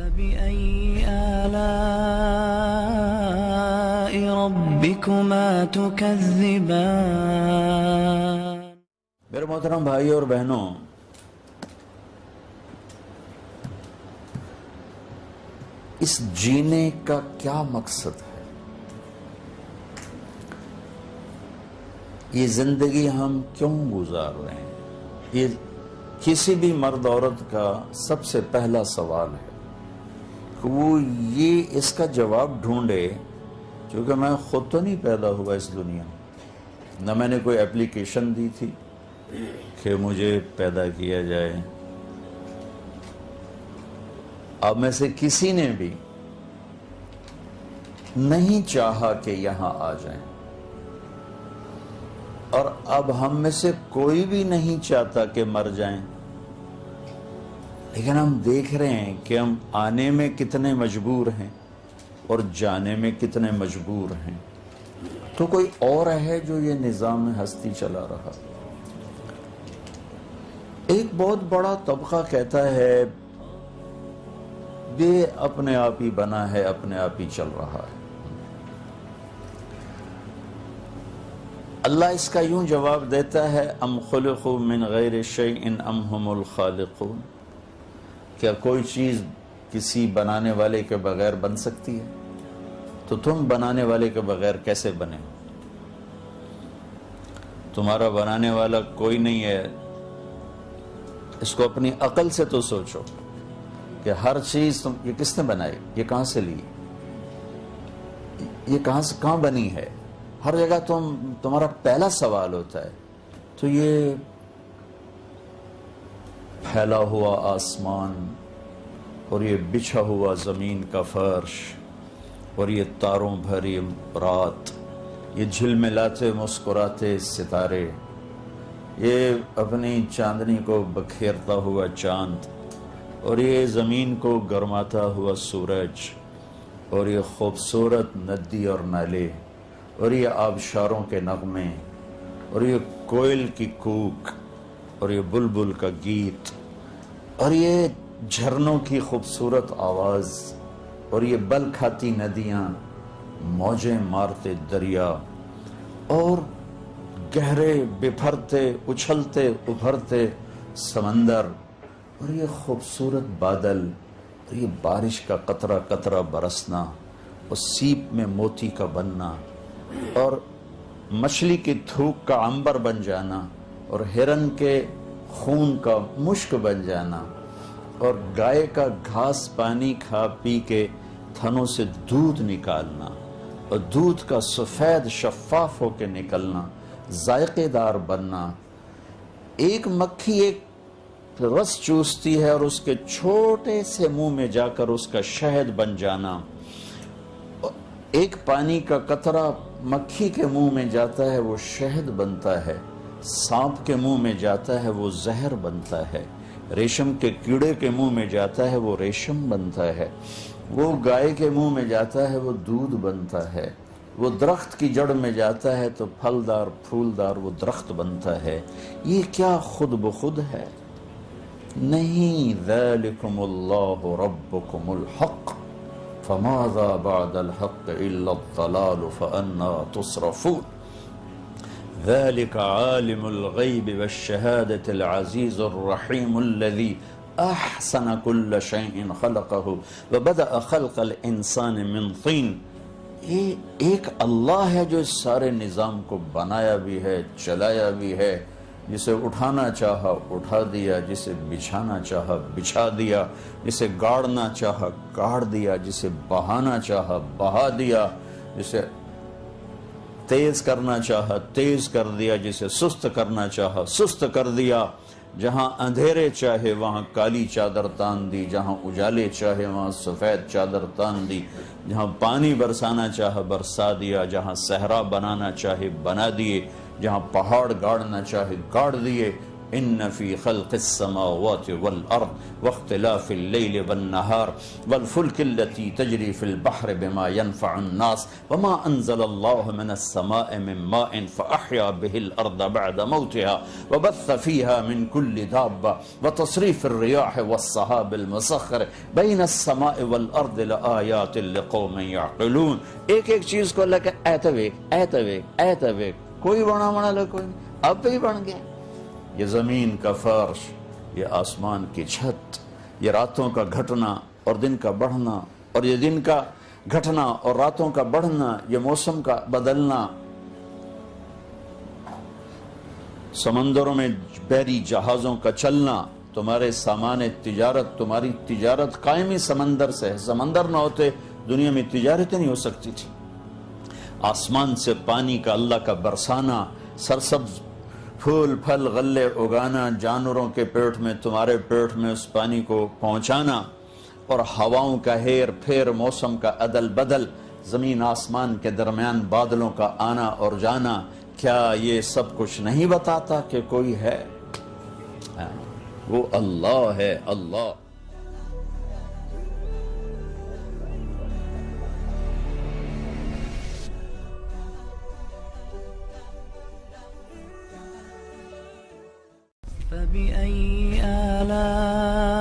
فبأي آلاء ربكما تكذبان۔ میرے محترم بھائی اور بہنوں، اس جینے کا کیا مقصد ہے؟ یہ زندگی ہم کیوں گزار رہے ہیں؟ یہ کسی بھی مرد عورت کا سب سے پہلا سوال ہے کہ وہ یہ اس کا جواب ڈھونڈے، کیونکہ میں خود تو نہیں پیدا ہوا اس دنیا میں، نہ میں نے کوئی اپلیکیشن دی تھی کہ مجھے پیدا کیا جائے، اب میں سے کسی نے بھی نہیں چاہا کہ یہاں آ جائیں، اور اب ہم میں سے کوئی بھی نہیں چاہتا کہ مر جائیں، لیکن ہم دیکھ رہے ہیں کہ ہم آنے میں کتنے مجبور ہیں اور جانے میں کتنے مجبور ہیں۔ تو کوئی اور ہے جو یہ نظام ہستی چلا رہا؟ ایک بہت بڑا طبقہ کہتا ہے یہ اپنے آپ ہی بنا ہے، اپنے آپ ہی چل رہا ہے۔ اللہ اس کا یوں جواب دیتا ہے، ام خلقوا من غیر شیء ام هم الخالقون، کیا کوئی چیز کسی بنانے والے کے بغیر بن سکتی ہے؟ تو تم بنانے والے کے بغیر کیسے بنے؟ تمہارا بنانے والا کوئی نہیں ہے، اس کو اپنی عقل سے تو سوچو کہ ہر چیز یہ کس نے بنائی، یہ کہاں سے لی، یہ کہاں بنی ہے؟ ہر جگہ تمہارا پہلا سوال ہوتا ہے۔ تو یہ پھیلا ہوا آسمان اور یہ بچھا ہوا زمین کا فرش اور یہ تاروں بھری رات، یہ جھلملاتے مسکراتے ستارے، یہ اپنی چاندنی کو بکھیرتا ہوا چاند، اور یہ زمین کو گرماتا ہوا سورج، اور یہ خوبصورت ندی اور نالے، اور یہ آبشاروں کے نغمے، اور یہ کوئل کی کوک، اور یہ بلبل کا گیت، اور یہ جھرنوں کی خوبصورت آواز، اور یہ بل کھاتی ندیاں، موجیں مارتے دریا، اور گہرے بپھرتے اچھلتے ابھرتے سمندر، اور یہ خوبصورت بادل، اور یہ بارش کا قطرہ قطرہ برسنا، اور سیپ میں موتی کا بننا، اور مچھلی کی تھوک کا عنبر بن جانا، اور ہرن کے خون کا مشک بن جانا، اور گائے کا گھاس پانی کھا پی کے تھنوں سے دودھ نکالنا، اور دودھ کا سفید شفاف ہو کے نکلنا، ذائقے دار بننا، ایک مکھی ایک رس چوستی ہے اور اس کے چھوٹے سے منہ میں جا کر اس کا شہد بن جانا، ایک پانی کا قطرہ مکھی کے منہ میں جاتا ہے وہ شہد بنتا ہے، سانپ کے منہ میں جاتا ہے وہ زہر بنتا ہے، ریشم کے کیڑے کے منہ میں جاتا ہے وہ ریشم بنتا ہے، وہ گائے کے منہ میں جاتا ہے وہ دودھ بنتا ہے، وہ درخت کی جڑ میں جاتا ہے تو پھلدار پھولدار وہ درخت بنتا ہے۔ یہ کیا خود بخود ہے؟ نہیں، ذالکم اللہ ربکم الحق فماذا بعد الحق الا الضلال فانا تصرفون، ذلك عالم الغیب والشہادة العزیز الرحیم الذی احسن كل شیء خلقه وبدأ خلق الانسان من طین۔ یہ ایک اللہ ہے جو اس سارے نظام کو بنایا بھی ہے، چلایا بھی ہے، جسے اٹھانا چاہا اٹھا دیا، جسے بچھانا چاہا بچھا دیا، جسے گاڑنا چاہا گاڑ دیا، جسے بہانا چاہا بہا دیا، جسے تیز کرنا چاہا تیز کر دیا، جسے سست کرنا چاہا سست کر دیا، جہاں اندھیرے چاہے وہاں کالی چادر تان دی، جہاں اجالے چاہے وہاں سفید چادر تان دی، جہاں پانی برسانا چاہا برسا دیا، جہاں صحرا بنانا چاہے بنا دیے، جہاں پہاڑ گاڑنا چاہے گاڑ دیے، ان فی خلق السماوات والارض واختلاف اللیل والنہار والفلک التي تجری فی البحر بما ينفع الناس وما انزل اللہ من السماء من ماء فاحیا به الارض بعد موتها وبث فيها من كل دابة وتصریف الرياح والسحاب المسخر بین السماء والارض لآیات لقوم یعقلون. ایک ایک چیز کو اللہ کا ایتویک کوئی بنا لے کوئی اب بھی بن گیا. یہ زمین کا فرش، یہ آسمان کی چھت، یہ راتوں کا گھٹنا اور دن کا بڑھنا، اور یہ دن کا گھٹنا اور راتوں کا بڑھنا، یہ موسم کا بدلنا، سمندروں میں بحری جہازوں کا چلنا، تمہارے سامان تجارت، تمہاری تجارت قائم ہی سمندر سے ہے. سمندر نہ ہوتے دنیا میں تجارت نہیں ہو سکتی تھی. آسمان سے پانی کا اللہ کا برسانا، سرسبز پھول پھل غلے اگانا، جانوروں کے پیٹ میں تمہارے پیٹ میں اس پانی کو پہنچانا، اور ہواؤں کا ہیر پھیر، موسم کا عدل بدل، زمین آسمان کے درمیان بادلوں کا آنا اور جانا. کیا یہ سب کچھ نہیں بتاتا کہ کوئی ہے؟ وہ اللہ ہے. اللہ فبأي آلاء